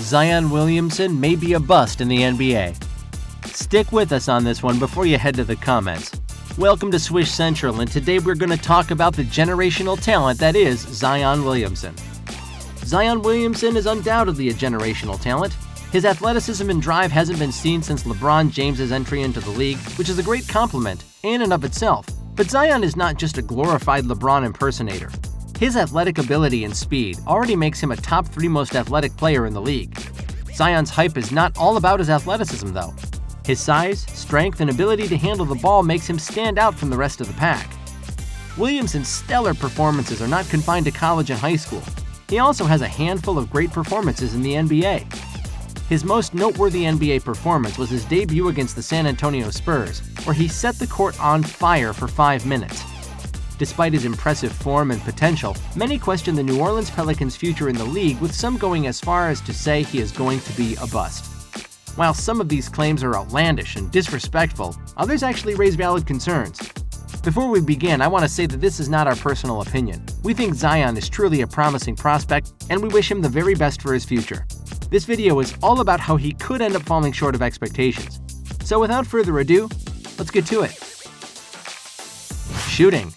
Zion Williamson may be a bust in the NBA. Stick with us on this one before you head to the comments. Welcome to Swish Central, and today we're going to talk about the generational talent that is Zion Williamson. Zion Williamson is undoubtedly a generational talent. His athleticism and drive hasn't been seen since LeBron James' entry into the league, which is a great compliment in and of itself. But Zion is not just a glorified LeBron impersonator. His athletic ability and speed already makes him a top 3 most athletic player in the league. Zion's hype is not all about his athleticism, though. His size, strength, and ability to handle the ball makes him stand out from the rest of the pack. Williamson's stellar performances are not confined to college and high school. He also has a handful of great performances in the NBA. His most noteworthy NBA performance was his debut against the San Antonio Spurs, where he set the court on fire for 5 minutes. Despite his impressive form and potential, many question the New Orleans Pelicans' future in the league, with some going as far as to say he is going to be a bust. While some of these claims are outlandish and disrespectful, others actually raise valid concerns. Before we begin, I want to say that this is not our personal opinion. We think Zion is truly a promising prospect, and we wish him the very best for his future. This video is all about how he could end up falling short of expectations. So without further ado, let's get to it. Shooting.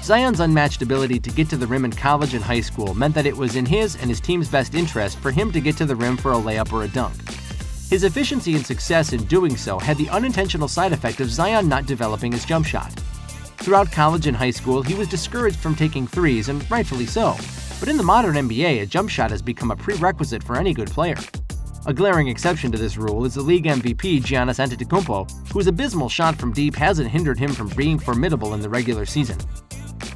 Zion's unmatched ability to get to the rim in college and high school meant that it was in his and his team's best interest for him to get to the rim for a layup or a dunk. His efficiency and success in doing so had the unintentional side effect of Zion not developing his jump shot. Throughout college and high school, he was discouraged from taking threes, and rightfully so. But in the modern NBA, a jump shot has become a prerequisite for any good player. A glaring exception to this rule is the league MVP Giannis Antetokounmpo, whose abysmal shot from deep hasn't hindered him from being formidable in the regular season.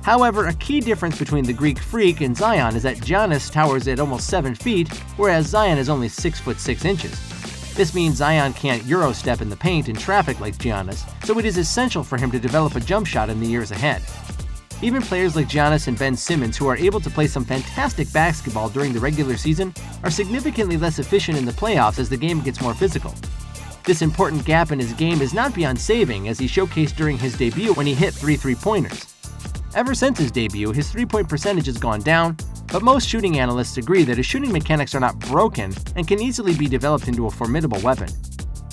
However, a key difference between the Greek Freak and Zion is that Giannis towers at almost 7 feet, whereas Zion is only 6 foot 6 inches. This means Zion can't Euro-step in the paint in traffic like Giannis, so it is essential for him to develop a jump shot in the years ahead. Even players like Giannis and Ben Simmons, who are able to play some fantastic basketball during the regular season, are significantly less efficient in the playoffs as the game gets more physical. This important gap in his game is not beyond saving, as he showcased during his debut when he hit 3 three-pointers. Ever since his debut, his three-point percentage has gone down, but most shooting analysts agree that his shooting mechanics are not broken and can easily be developed into a formidable weapon.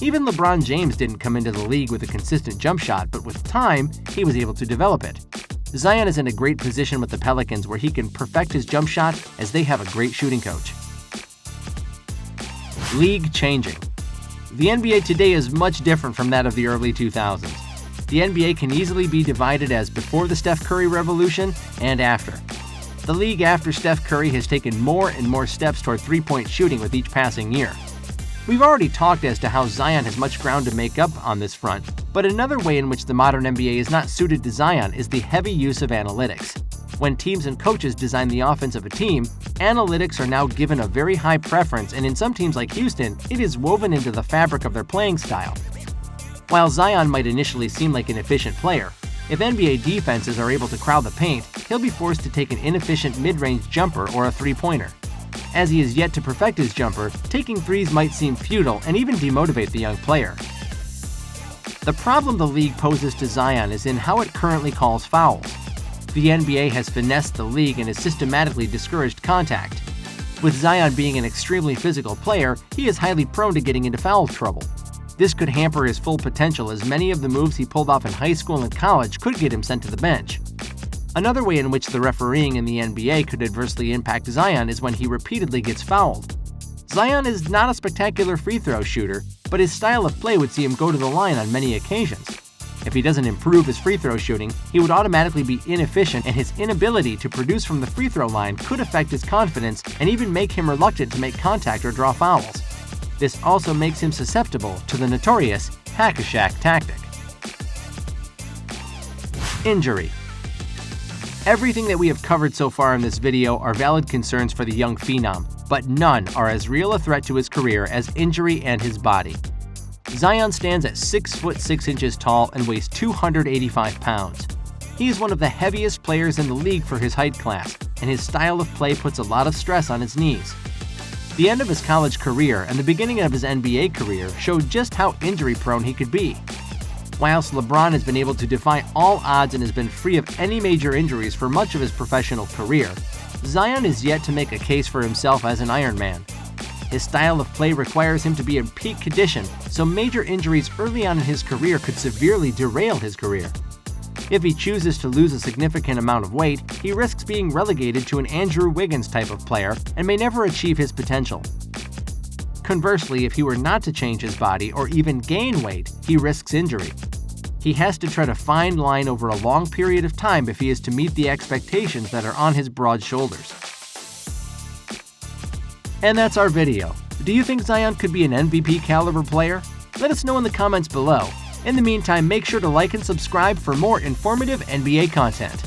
Even LeBron James didn't come into the league with a consistent jump shot, but with time, he was able to develop it. Zion is in a great position with the Pelicans, where he can perfect his jump shot as they have a great shooting coach. League changing. The NBA today is much different from that of the early 2000s. The NBA can easily be divided as before the Steph Curry revolution and after. The league after Steph Curry has taken more and more steps toward three-point shooting with each passing year. We've already talked as to how Zion has much ground to make up on this front, but another way in which the modern NBA is not suited to Zion is the heavy use of analytics. When teams and coaches design the offense of a team, analytics are now given a very high preference, and in some teams like Houston, it is woven into the fabric of their playing style. While Zion might initially seem like an efficient player, if NBA defenses are able to crowd the paint, he'll be forced to take an inefficient mid-range jumper or a three-pointer. As he is yet to perfect his jumper, taking threes might seem futile and even demotivate the young player. The problem the league poses to Zion is in how it currently calls fouls. The NBA has finessed the league and has systematically discouraged contact. With Zion being an extremely physical player, he is highly prone to getting into foul trouble. This could hamper his full potential, as many of the moves he pulled off in high school and college could get him sent to the bench. Another way in which the refereeing in the NBA could adversely impact Zion is when he repeatedly gets fouled. Zion is not a spectacular free throw shooter, but his style of play would see him go to the line on many occasions. If he doesn't improve his free throw shooting, he would automatically be inefficient, and his inability to produce from the free throw line could affect his confidence and even make him reluctant to make contact or draw fouls. This also makes him susceptible to the notorious hack-a-shack tactic. Injury. Everything that we have covered so far in this video are valid concerns for the young phenom, but none are as real a threat to his career as injury and his body. Zion stands at 6 foot 6 inches tall and weighs 285 pounds. He is one of the heaviest players in the league for his height class, and his style of play puts a lot of stress on his knees. The end of his college career and the beginning of his NBA career showed just how injury-prone he could be. Whilst LeBron has been able to defy all odds and has been free of any major injuries for much of his professional career, Zion is yet to make a case for himself as an Iron Man. His style of play requires him to be in peak condition, so major injuries early on in his career could severely derail his career. If he chooses to lose a significant amount of weight, he risks being relegated to an Andrew Wiggins type of player and may never achieve his potential. Conversely, if he were not to change his body or even gain weight, he risks injury. He has to tread a fine line over a long period of time if he is to meet the expectations that are on his broad shoulders. And that's our video. Do you think Zion could be an MVP caliber player? Let us know in the comments below. In the meantime, make sure to like and subscribe for more informative NBA content.